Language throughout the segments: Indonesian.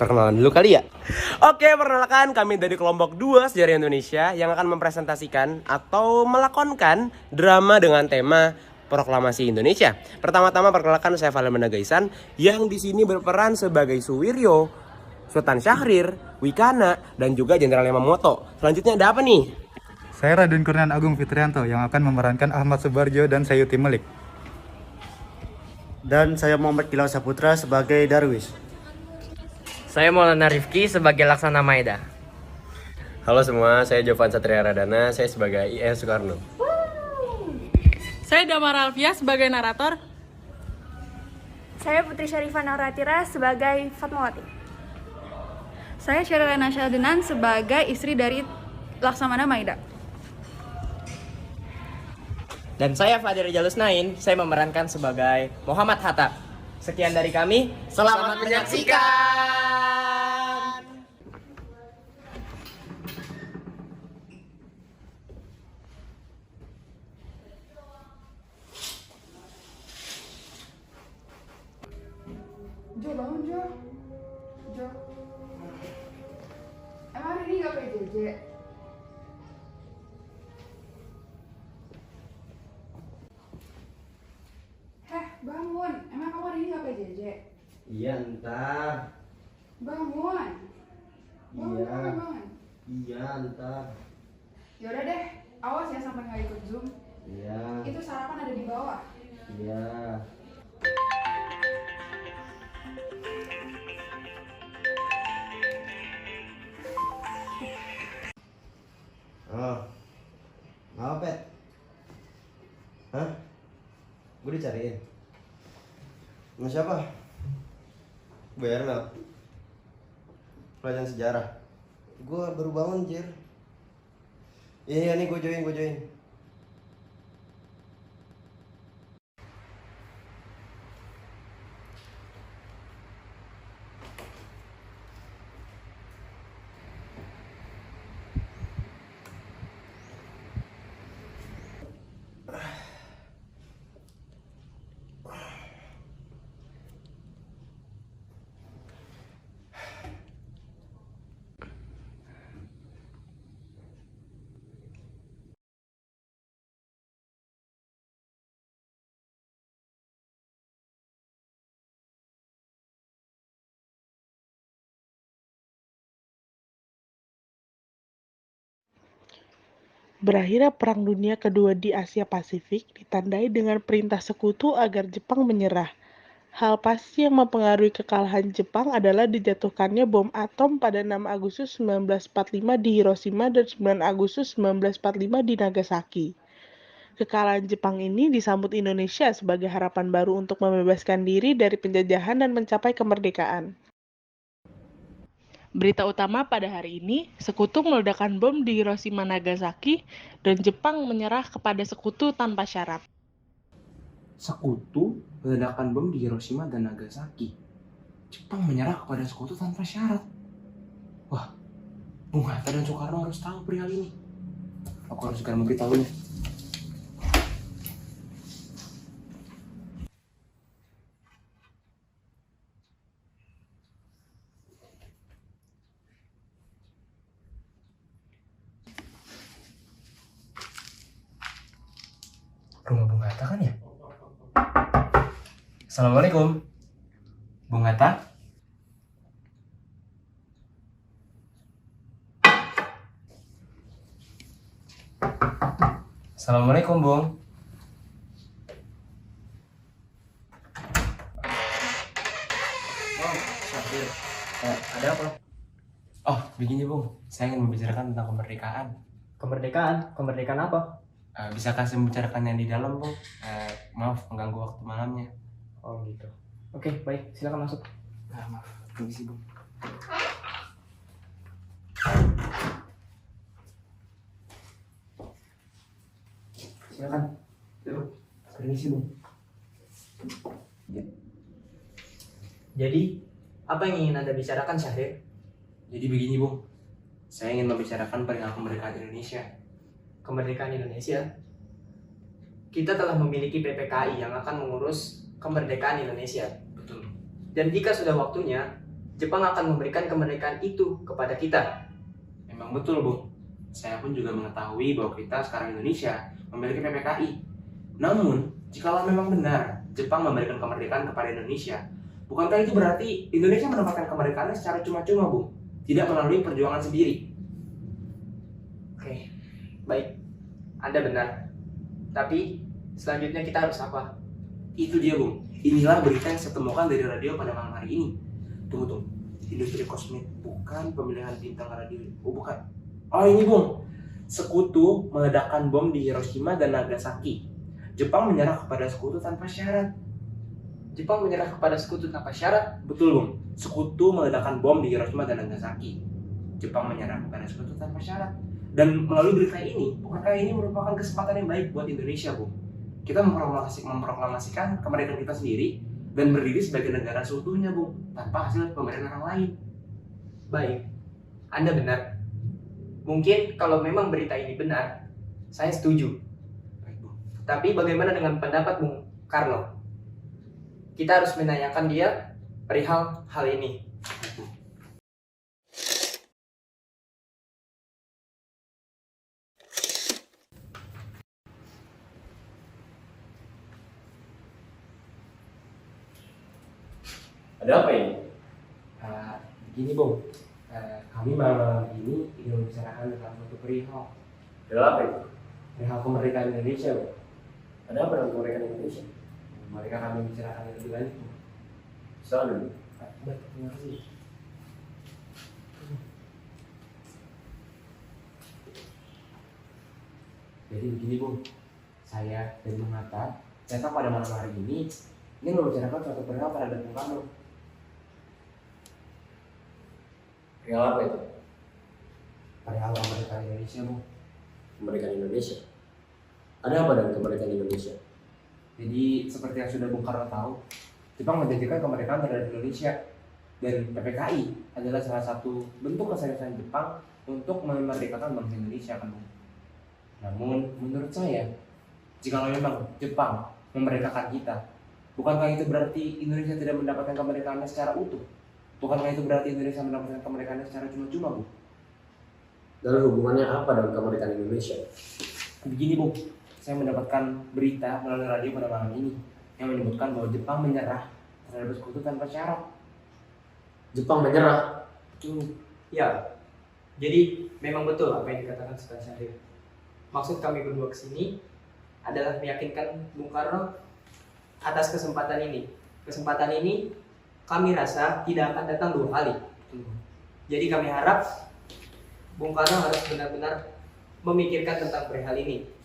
Perkenalan dulu kali ya. Oke, perkenalkan kami dari kelompok 2 Sejarah Indonesia yang akan mempresentasikan atau melakonkan drama dengan tema Proklamasi Indonesia. Pertama-tama perkenalkan saya Valen Menagaisan yang di sini berperan sebagai Suwiryo, Sultan Syahrir, Wikana, dan juga Jenderal Yamamoto. Selanjutnya ada apa nih? Saya Raden Kurnian Agung Fitrianto yang akan memerankan Ahmad Subarjo dan Sayuti Melik. Dan saya Muhammad Kilauh Saputra sebagai Darwis. Saya Maulana Rifki sebagai Laksana Maeda. Halo semua, saya Jovan Satria Radana, saya sebagai IE Soekarno. Saya Damar Alfia sebagai narator. Saya Putri Syarifah Nauratira sebagai Fatmawati. Saya Syarilena Syahdenan sebagai istri dari Laksamana Maeda. Dan saya Fadir Jalusnain, saya memerankan sebagai Muhammad Hatta. Sekian dari kami, selamat menyaksikan. Jo, bangun Jo. Jo. Emang hari ini gak PJJ? Heh, bangun. Emang kamu hari ini gak PJJ? Iya, entar. Bangun. Bangun, Iya. bangun. Iya, entar. Yaudah deh, awas ya sampai gak ikut Zoom. Iya. Itu sarapan ada di bawah. Iya. Oh, apa Pet? Hah? Gue dicariin. Sama siapa? Gue Ernel. Pelajaran sejarah. Gue baru bangun, Jir. Iya, nih gue join. Berakhirnya Perang Dunia Kedua di Asia Pasifik ditandai dengan perintah sekutu agar Jepang menyerah. Hal pasti yang mempengaruhi kekalahan Jepang adalah dijatuhkannya bom atom pada 6 Agustus 1945 di Hiroshima dan 9 Agustus 1945 di Nagasaki. Kekalahan Jepang ini disambut Indonesia sebagai harapan baru untuk membebaskan diri dari penjajahan dan mencapai kemerdekaan. Berita utama pada hari ini, sekutu meledakkan bom di Hiroshima Nagasaki dan Jepang menyerah kepada sekutu tanpa syarat. Sekutu meledakan bom di Hiroshima dan Nagasaki. Jepang menyerah kepada sekutu tanpa syarat. Wah, Bung Hatta dan Soekarno harus tahu perihal ini. Aku harus segera memberitahunya. Rumah Bung Hatta kan ya? Assalamualaikum, Bung Hatta. Assalamualaikum, Bung. Oh, Syahrir. Ada apa? Oh, begini, Bung. Saya ingin membicarakan tentang kemerdekaan. Kemerdekaan? Kemerdekaan apa? Bisakah saya membicarakan yang di dalam, Bung? Maaf mengganggu waktu malamnya. Oh gitu. Oke, baik. Silakan masuk. Maaf, permisi, Bung. Silakan. Permisi, Bung. Jadi, apa yang ingin Anda bicarakan, Syahrir? Jadi begini, Bung. Saya ingin membicarakan perihal kemerdekaan Indonesia. Kemerdekaan Indonesia? Kita telah memiliki PPKI yang akan mengurus kemerdekaan Indonesia. Betul. Dan jika sudah waktunya, Jepang akan memberikan kemerdekaan itu kepada kita. Memang betul, Bung. Saya pun juga mengetahui bahwa kita sekarang Indonesia memiliki PPKI. Namun, jikalau memang benar Jepang memberikan kemerdekaan kepada Indonesia, bukankah itu berarti Indonesia mendapatkan kemerdekaannya secara cuma-cuma, Bung? Tidak melalui perjuangan sendiri. Oke, baik. Anda benar. Tapi selanjutnya kita harus apa? Itu dia, Bung. Inilah berita yang saya temukan dari radio pada malam hari ini. Tunggu. Industri kosmik, bukan pemilihan bintang radio. Oh, bukan. Oh, ini, Bung. Sekutu meledakkan bom di Hiroshima dan Nagasaki. Jepang menyerah kepada sekutu tanpa syarat. Jepang menyerah kepada sekutu tanpa syarat. Betul, Bung. Sekutu meledakkan bom di Hiroshima dan Nagasaki. Jepang menyerah kepada sekutu tanpa syarat. Dan melalui berita ini, bukankah ini merupakan kesempatan yang baik buat Indonesia, Bung? Kita memproklamasikan kemerdekaan kita sendiri dan berdiri sebagai negara seutuhnya, Bung, tanpa hasil pemerintahan orang lain. Baik, Anda benar. Mungkin kalau memang berita ini benar, saya setuju. Baik, Bung. Tapi bagaimana dengan pendapat Bung Karno? Kita harus menanyakan dia perihal hal ini. Ada apa ini? Begini, Bung. Kami malam ini ingin membicarakan tentang suatu perihal. Perihal apa itu? Perihal kemerdekaan Indonesia, Bung. Ada apa dengan kemerdekaan Indonesia? Mereka kami bicarakan lebih lanjut, Bung. Selalu. Baik, terima kasih. Jadi begini, Bung. Saya dan Bung Hatta datang pada malam hari ini ingin membicarakan suatu perihal terhadap Bung Karno. Perihal apa itu? Perihal kemerdekaan Indonesia, Bung. Kemerdekaan Indonesia? Ada apa dengan kemerdekaan Indonesia? Jadi seperti yang sudah Bung Karno tahu, Jepang menjadikan kemerdekaan terhadap Indonesia, dan PPKI adalah salah satu bentuk keseriusan Jepang untuk memerdekakan bangsa Indonesia, kan, Bung? Namun menurut saya, jika memang Jepang memerdekakan kita, bukankah itu berarti Indonesia tidak mendapatkan kemerdekaannya secara utuh? Bukankah itu berarti Indonesia mendapatkan kemerdekaannya secara cuma-cuma, Bu? Dan hubungannya apa dengan kemerdekaan Indonesia? Begini, Bu. Saya mendapatkan berita melalui radio pada malam ini yang menyebutkan bahwa Jepang menyerah terhadap sekutu tanpa syarat. Jepang menyerah? Ya, jadi memang betul apa yang dikatakan Saudara Syahrir. Maksud kami berdua kesini adalah meyakinkan Bung Karno atas kesempatan ini. Kesempatan ini kami rasa tidak akan datang dua kali. Jadi kami harap Bung Karno harus benar-benar memikirkan tentang perihal ini.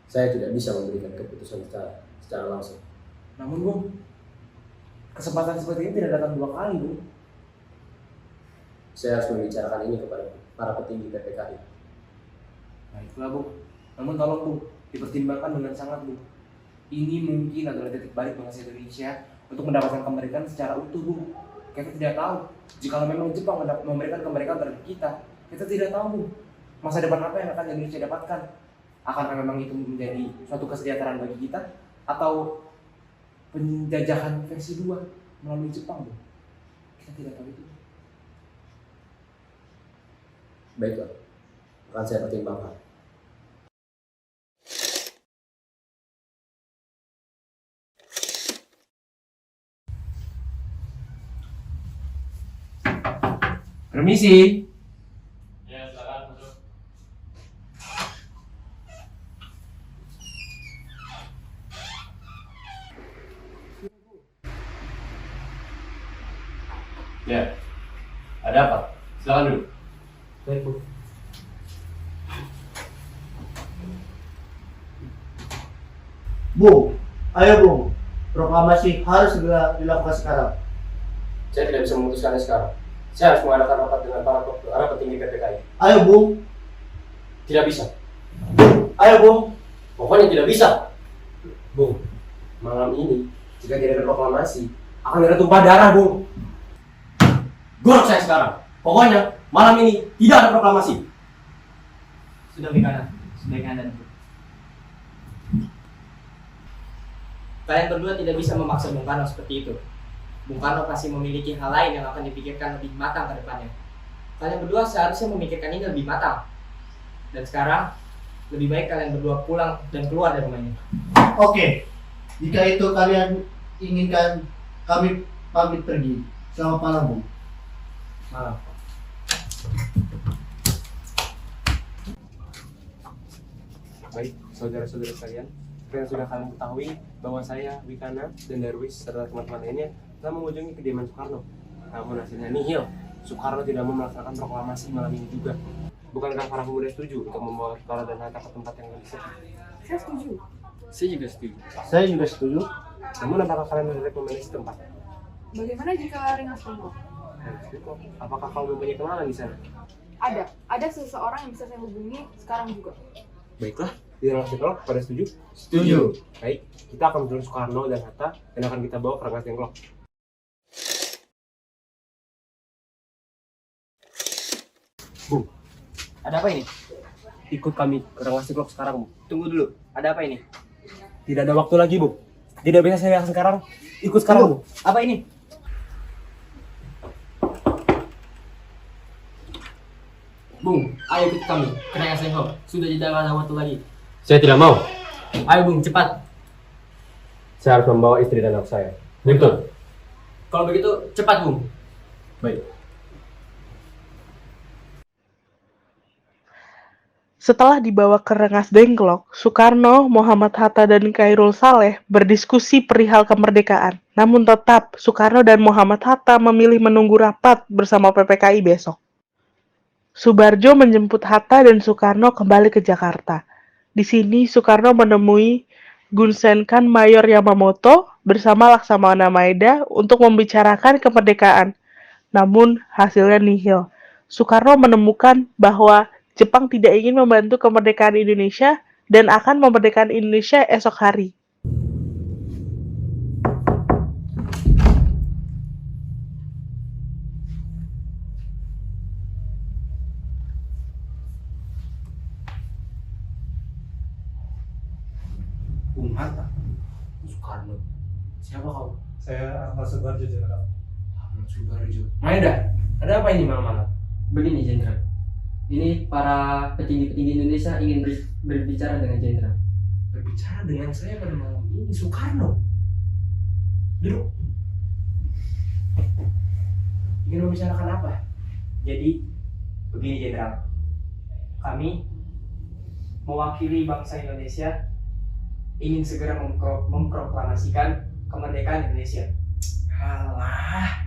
Saya tidak bisa memberikan keputusan secara langsung. Namun, Bung, kesempatan seperti ini tidak datang dua kali, Bung. Saya harus membicarakan ini kepada para petinggi PPKI. Baiklah, Bung. Namun tolong, Bung, dipertimbangkan dengan sangat, Bung. Ini mungkin adalah titik balik bangsa Indonesia untuk mendapatkan kemerdekaan secara utuh, Bung. Kita tidak tahu jika memang Jepang memberikan kemerdekaan terhadap kita tidak tahu, Bung, masa depan apa yang akan Indonesia dapatkan. Akankah memang itu menjadi suatu kesejahteraan bagi kita atau penjajahan versi 2 melalui Jepang, Bung? Kita tidak tahu itu. Baiklah, akan saya pertimbangkan. Permisi. Ya, silakan masuk. Ya, ada apa? Silakan dulu. Baik, Bu. Bung, ayo Bung, proklamasi harus segera dilakukan sekarang. Saya tidak bisa memutuskannya sekarang. Saya harus mengadakan rapat dengan para petinggi PPKI. Ayo Bung, Tidak bisa. ayo Bung. Pokoknya tidak bisa. Bung, malam ini jika tidak ada proklamasi akan ada tumpah darah, Bung. Gorok saya sekarang. Pokoknya malam ini tidak ada proklamasi. Sudah Mikana, sebaiknya Anda duduk. Kalian berdua tidak bisa memaksa Bung Karno seperti itu. Bung Karno pasti memiliki hal lain yang akan dipikirkan lebih matang ke depannya. Kalian berdua seharusnya memikirkan ini lebih matang. Dan sekarang, lebih baik kalian berdua pulang dan keluar dari rumah ini. Oke, jika itu kalian inginkan, kami pamit pergi. Selamat malam, Bu. Malam. Baik, saudara-saudara sekalian, seperti yang sudah kalian ketahui bahwa saya, Wikana, dan Darwis serta teman-teman lainnya telah mengunjungi kediaman Soekarno. Namun hasilnya nihil. Soekarno tidak mau melaksanakan proklamasi malam ini juga. Bukankah para pemuda setuju untuk membawa Soekarno dan Hatta ke tempat yang lebih sepi? Saya setuju. Saya juga setuju. Saya juga setuju. Namun apakah kalian merekomendasi tempat? Bagaimana jika Rengas Dengklok? Apakah kau mempunyai kenalan di sana? Ada seseorang yang bisa saya hubungi sekarang juga. Baiklah, di Rengas Dengklok pada setuju? Setuju. Baik, kita akan menurut Soekarno dan Hatta dan akan kita bawa ke Rengas Dengklok. Bung, Ada apa ini? ikut kami ke Rengas Dengklok sekarang, Bu. Tunggu dulu, ada apa ini? Tidak ada waktu lagi, Bu. Tidak bisa saya lihat sekarang. Ikut sekarang, Bu. Apa ini? Bung, ayo ikut kami ke Rengas Dengklok. Sudah tidak ada waktu lagi. Saya tidak mau. Ayo Bung, cepat. Saya harus membawa istri dan anak saya. Betul. Kalau begitu, cepat Bung. Baik. Setelah dibawa ke Rengas Dengklok, Soekarno, Muhammad Hatta, dan Khairul Saleh berdiskusi perihal kemerdekaan. Namun tetap, Soekarno dan Muhammad Hatta memilih menunggu rapat bersama PPKI besok. Subarjo menjemput Hatta dan Soekarno kembali ke Jakarta. Di sini, Soekarno menemui Gunsenkan Mayor Yamamoto bersama Laksamana Maeda untuk membicarakan kemerdekaan. Namun, hasilnya nihil. Soekarno menemukan bahwa Jepang tidak ingin membantu kemerdekaan Indonesia dan akan memerdekakan Indonesia esok hari. Bung Hatta, Soekarno. Siapa kau? Saya Ahmad Subarjo, Jenderal. Ahmad Subarjo. Maeda, ada apa ini malam-malam? Begini Jenderal, ini para petinggi-petinggi Indonesia ingin berbicara dengan Jenderal. Berbicara dengan saya pada malam ini, Soekarno. Duduk. Ingin membicarakan apa? Jadi, begini Jenderal, kami mewakili bangsa Indonesia ingin segera memproklamasikan kemerdekaan Indonesia. Alah,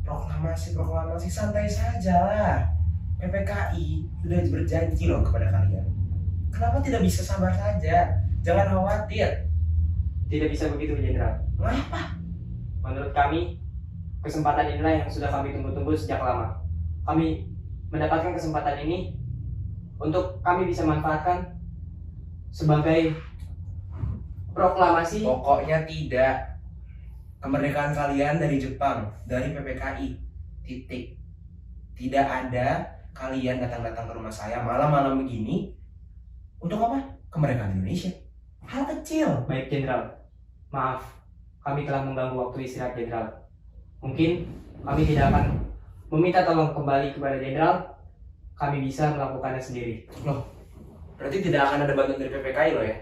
proklamasi santai saja lah. PPKI sudah berjanji loh kepada kalian. Kenapa tidak bisa sabar saja? Jangan khawatir. Tidak bisa begitu Jenderal. Mengapa? Menurut kami, kesempatan inilah yang sudah kami tunggu-tunggu sejak lama. Kami mendapatkan kesempatan ini untuk kami bisa manfaatkan sebagai proklamasi. Pokoknya tidak. Kemerdekaan kalian dari Jepang, dari PPKI. Titik. Tidak ada kalian datang-datang ke rumah saya malam-malam begini. Untuk apa? Kemerdekaan Indonesia. Hal kecil. Baik Jenderal, maaf, kami telah mengganggu waktu istirahat Jenderal. Mungkin kami tidak akan meminta tolong kembali kepada Jenderal. Kami bisa melakukannya sendiri. Loh, berarti tidak akan ada bantuan dari PPKI loh ya?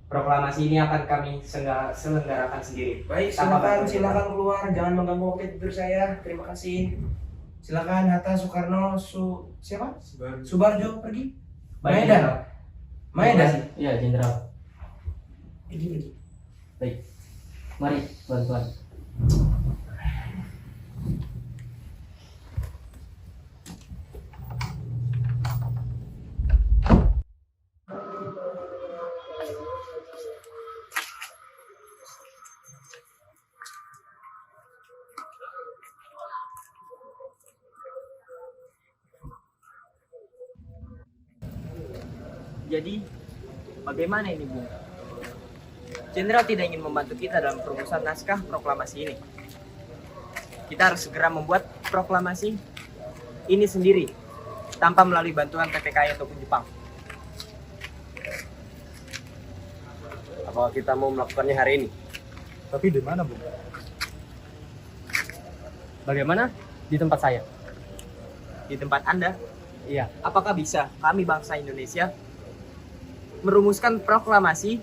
Proklamasi ini akan kami selenggarakan sendiri. Baik, silakan keluar, jangan mengganggu waktu tidur saya. Terima kasih. Silakan Hatta, Soekarno, siapa? Subarjo pergi. Baik, Maeda. Jenderal. Maeda. Iya Jenderal. Pergi. Baik, mari tuan-tuan. Jadi, bagaimana ini, Bung? Jenderal tidak ingin membantu kita dalam perumusan naskah proklamasi ini. Kita harus segera membuat proklamasi ini sendiri, tanpa melalui bantuan PPKI ataupun Jepang. Apakah kita mau melakukannya hari ini? Tapi di mana, Bung? Bagaimana di tempat saya? Di tempat Anda, Iya. apakah bisa kami bangsa Indonesia merumuskan proklamasi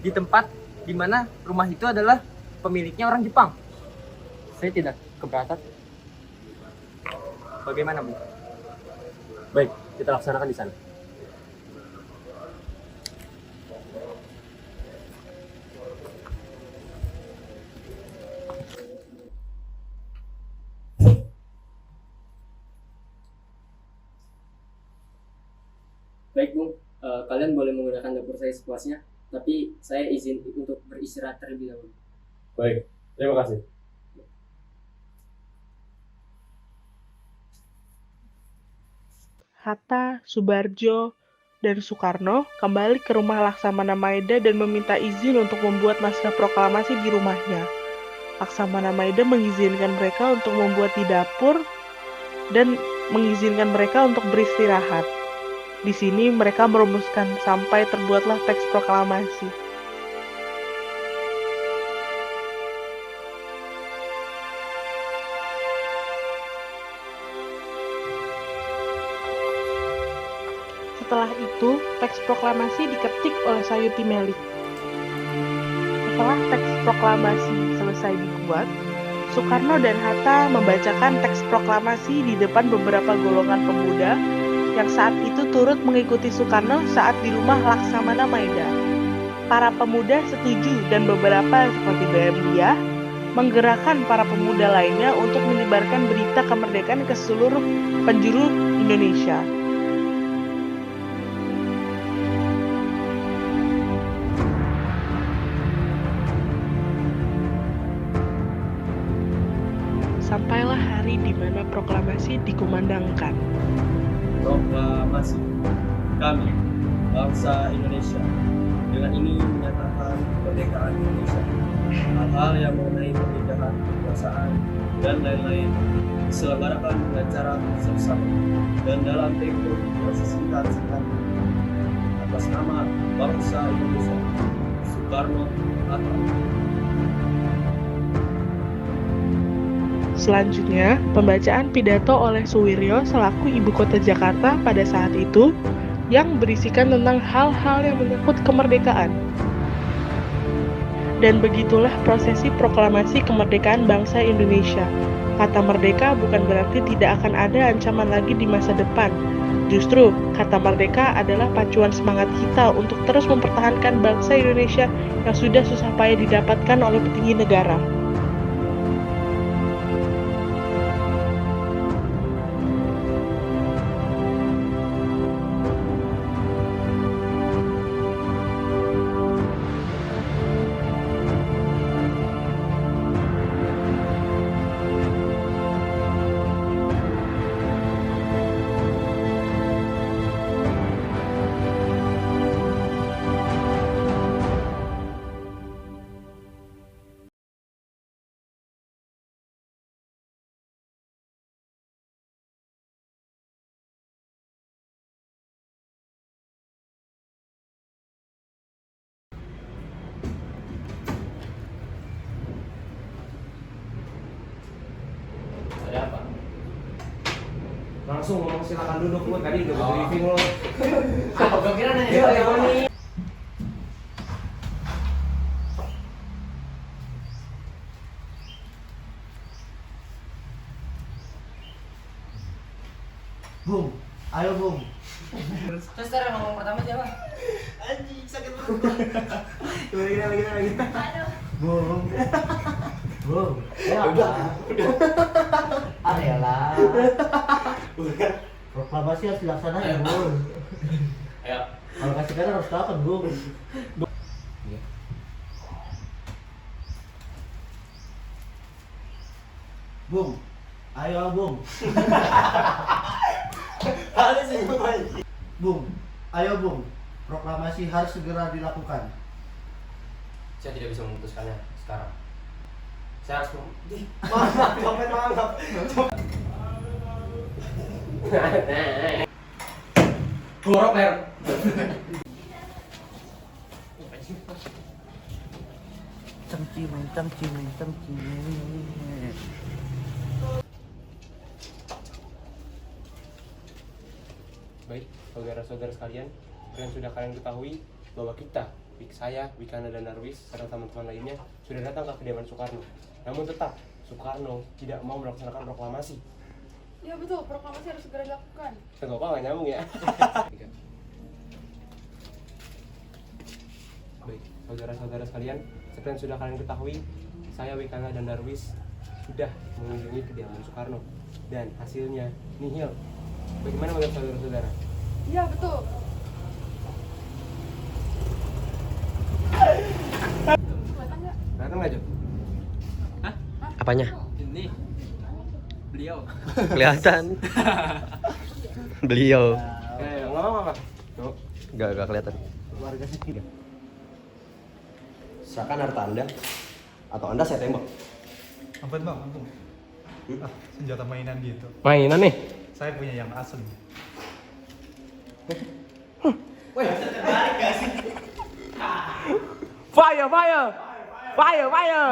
di tempat di mana rumah itu adalah pemiliknya orang Jepang? Saya tidak keberatan. Bagaimana, Bu? Baik, kita laksanakan di sana. Baik, Bung. Kalian boleh menggunakan dapur saya sepuasnya, tapi saya izin untuk beristirahat terlebih dahulu. Baik, terima kasih. Hatta, Subarjo, dan Soekarno kembali ke rumah Laksamana Maeda dan meminta izin untuk membuat naskah proklamasi di rumahnya. Laksamana Maeda mengizinkan mereka untuk membuat di dapur dan mengizinkan mereka untuk beristirahat. Di sini mereka merumuskan sampai terbuatlah teks proklamasi. Setelah itu, teks proklamasi diketik oleh Sayuti Melik. Setelah teks proklamasi selesai dibuat, Soekarno dan Hatta membacakan teks proklamasi di depan beberapa golongan pemuda yang saat itu turut mengikuti Soekarno saat di rumah Laksamana Maeda. Para pemuda setuju dan beberapa seperti BM Diah menggerakkan para pemuda lainnya untuk menyebarkan berita kemerdekaan ke seluruh penjuru Indonesia. Sampailah hari di mana proklamasi dikumandangkan. Proklamasi kami, bangsa Indonesia, dengan ini menyatakan kemerdekaan Indonesia. Hal-hal yang mengenai pemindahan kekuasaan dan lain-lain diselenggarakan dengan cara bersama dan dalam tempo sesingkat-singkat atas nama bangsa Indonesia. Soekarno Hatta. Selanjutnya, pembacaan pidato oleh Suwiryo selaku ibu kota Jakarta pada saat itu yang berisikan tentang hal-hal yang menyangkut kemerdekaan. Dan begitulah prosesi proklamasi kemerdekaan bangsa Indonesia. Kata merdeka bukan berarti tidak akan ada ancaman lagi di masa depan. Justru, kata merdeka adalah pacuan semangat kita untuk terus mempertahankan bangsa Indonesia yang sudah susah payah didapatkan oleh petinggi negara. Ada apa? Langsung ngomong silakan duduk lu tadi udah briefing lo. Gue kira nanya. Bung, ayo Bung. Terus sekarang ngomong pertama siapa? Anjing sakit perut. Lagi. Bung. Bung. Ya udah. Ayolah. Proklamasi harus dilaksanakan, Bung. Ayo. Kalau kasih kanan harus kapan, Bung? Bung. Ayo, Bung. Bung, ayo Bung. Proklamasi harus segera dilakukan. Saya tidak bisa memutuskannya sekarang. Saya harus Maaf. Gorok leher. Cemcimeng. Baik, saudara-saudara sekalian, sudah kalian ketahui bahwa kita, saya, Wikana dan Darwis, serta teman-teman lainnya sudah datang ke kediaman Soekarno. Namun tetap, Soekarno tidak mau melaksanakan proklamasi. Ya betul, proklamasi harus segera dilakukan. Tengok nggak nyambung ya? Baik, saudara-saudara sekalian, seperti yang sudah kalian ketahui, saya Wikana dan Darwis sudah mengunjungi kediaman Soekarno dan hasilnya nihil. Bagaimana menurut saudara-saudara? Iya betul. Kelihatan nggak, Jo? Hah? Apanya? Ini beliau. Kelihatan. Beliau. Nggak apa-apa. Gak kelihatan. Warga sekitar. Serahkan harta Anda atau Anda saya tembak. Ampun bang, ampun. Senjata mainan gitu. Mainan nih. Saya punya yang asli. Fire, fire, fire, fire.